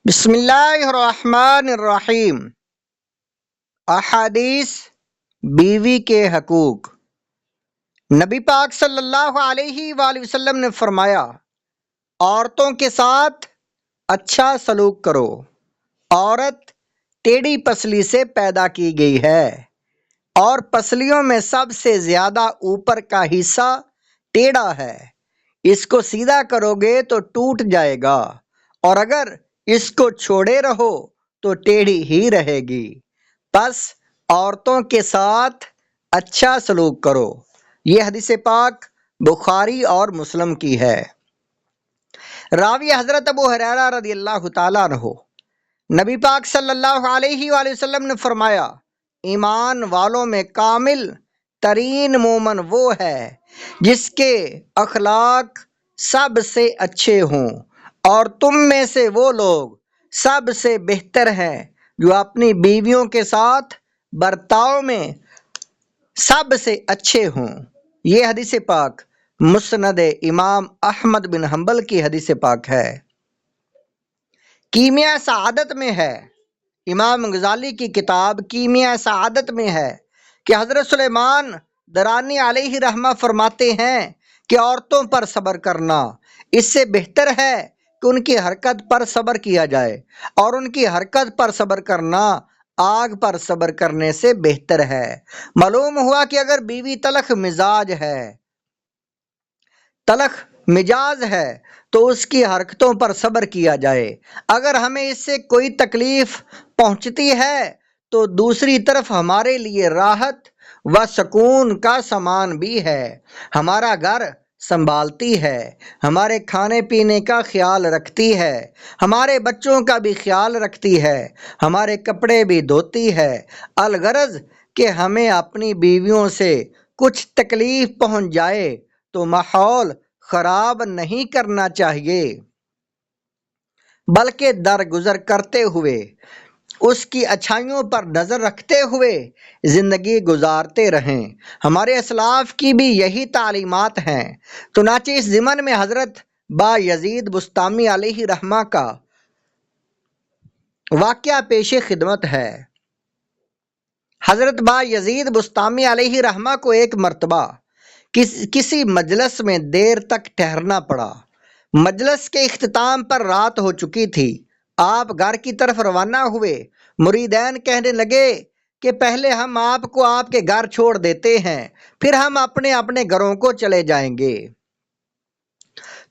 بسم اللہ الرحمن الرحیم۔ احادیث بیوی کے حقوق۔ نبی پاک صلی اللہ علیہ وآلہ وسلم نے فرمایا، عورتوں کے ساتھ اچھا سلوک کرو۔ عورت ٹیڑھی پسلی سے پیدا کی گئی ہے اور پسلیوں میں سب سے زیادہ اوپر کا حصہ ٹیڑھا ہے۔ اس کو سیدھا کرو گے تو ٹوٹ جائے گا، اور اگر اس کو چھوڑے رہو تو ٹیڑھی ہی رہے گی۔ پس عورتوں کے ساتھ اچھا سلوک کرو۔ یہ حدیث پاک بخاری اور مسلم کی ہے۔ راوی حضرت ابو ہریرہ رضی اللہ تعالیٰ عنہ۔ نبی پاک صلی اللہ علیہ وآلہ وسلم نے فرمایا، ایمان والوں میں کامل ترین مومن وہ ہے جس کے اخلاق سب سے اچھے ہوں، اور تم میں سے وہ لوگ سب سے بہتر ہیں جو اپنی بیویوں کے ساتھ برتاؤ میں سب سے اچھے ہوں۔ یہ حدیث پاک مسند امام احمد بن حنبل کی حدیث پاک ہے۔ کیمیاء سعادت میں ہے، امام غزالی کی کتاب کیمیاء سعادت میں ہے کہ حضرت سلیمان درانی علیہ رحمہ فرماتے ہیں کہ عورتوں پر صبر کرنا اس سے بہتر ہے کہ ان کی حرکت پر صبر کیا جائے، اور ان کی حرکت پر صبر کرنا آگ پر صبر کرنے سے بہتر ہے۔ معلوم ہوا کہ اگر بیوی تلخ مجاز ہے تو اس کی حرکتوں پر صبر کیا جائے۔ اگر ہمیں اس سے کوئی تکلیف پہنچتی ہے تو دوسری طرف ہمارے لیے راحت و سکون کا سامان بھی ہے۔ ہمارا گھر سنبھالتی ہے، ہمارے کھانے پینے کا خیال رکھتی ہے، ہمارے بچوں کا بھی خیال رکھتی ہے، ہمارے کپڑے بھی دھوتی ہے۔ الغرض کہ ہمیں اپنی بیویوں سے کچھ تکلیف پہنچ جائے تو ماحول خراب نہیں کرنا چاہیے، بلکہ درگزر کرتے ہوئے اس کی اچھائیوں پر نظر رکھتے ہوئے زندگی گزارتے رہیں۔ ہمارے اسلاف کی بھی یہی تعلیمات ہیں۔ چنانچہ اس ضمن میں حضرت با یزید بسطامی علیہ رحمہ کا واقعہ پیش خدمت ہے۔ حضرت با یزید بسطامی علیہ رحمہ کو ایک مرتبہ کسی مجلس میں دیر تک ٹھہرنا پڑا۔ مجلس کے اختتام پر رات ہو چکی تھی۔ آپ گھر کی طرف روانہ ہوئے۔ مریدین کہنے لگے کہ پہلے ہم آپ کو آپ کے گھر چھوڑ دیتے ہیں، پھر ہم اپنے اپنے گھروں کو چلے جائیں گے۔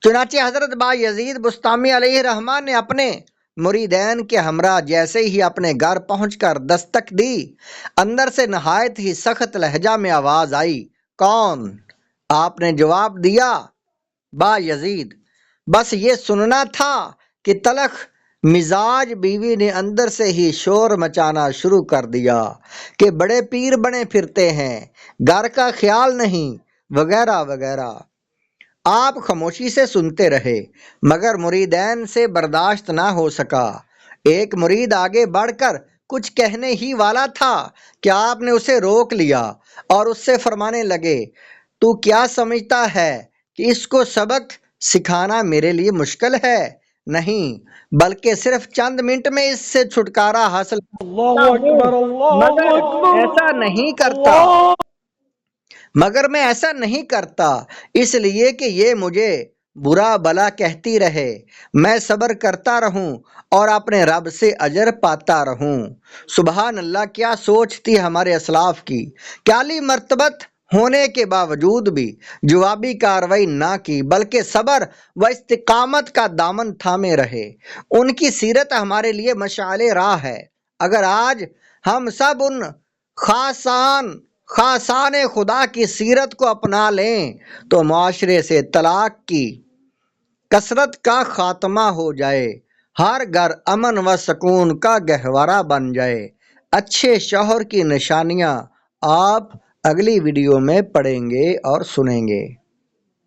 چنانچہ حضرت با یزید بسطامی علیہ رحمہ نے اپنے مریدین کے ہمراہ جیسے ہی اپنے گھر پہنچ کر دستک دی، اندر سے نہایت ہی سخت لہجہ میں آواز آئی، کون؟ آپ نے جواب دیا، با یزید۔ بس یہ سننا تھا کہ تلخ مزاج بیوی نے اندر سے ہی شور مچانا شروع کر دیا کہ بڑے پیر بنے پھرتے ہیں، گھر کا خیال نہیں، وغیرہ وغیرہ۔ آپ خاموشی سے سنتے رہے، مگر مریدین سے برداشت نہ ہو سکا۔ ایک مرید آگے بڑھ کر کچھ کہنے ہی والا تھا کہ آپ نے اسے روک لیا اور اس سے فرمانے لگے، تو کیا سمجھتا ہے کہ اس کو سبق سکھانا میرے لیے مشکل ہے؟ نہیں، بلکہ صرف چند منٹ میں اس سے چھٹکارا حاصل کرتا ہوں، مگر میں ایسا نہیں کرتا اس لیے کہ یہ مجھے برا بلا کہتی رہے۔ میں صبر کرتا رہوں اور اپنے رب سے اجر پاتا رہوں۔ سبحان اللہ، کیا سوچ تھی ہمارے اسلاف کی کہ اعلی مرتبت ہونے کے باوجود بھی جوابی کارروائی نہ کی، بلکہ صبر و استقامت کا دامن تھامے رہے۔ ان کی سیرت ہمارے لیے مشعل راہ ہے۔ اگر آج ہم سب ان خاصان خدا کی سیرت کو اپنا لیں تو معاشرے سے طلاق کی کثرت کا خاتمہ ہو جائے، ہر گھر امن و سکون کا گہوارہ بن جائے۔ اچھے شوہر کی نشانیاں آپ اگلی ویڈیو میں پڑھیں گے اور سنیں گے۔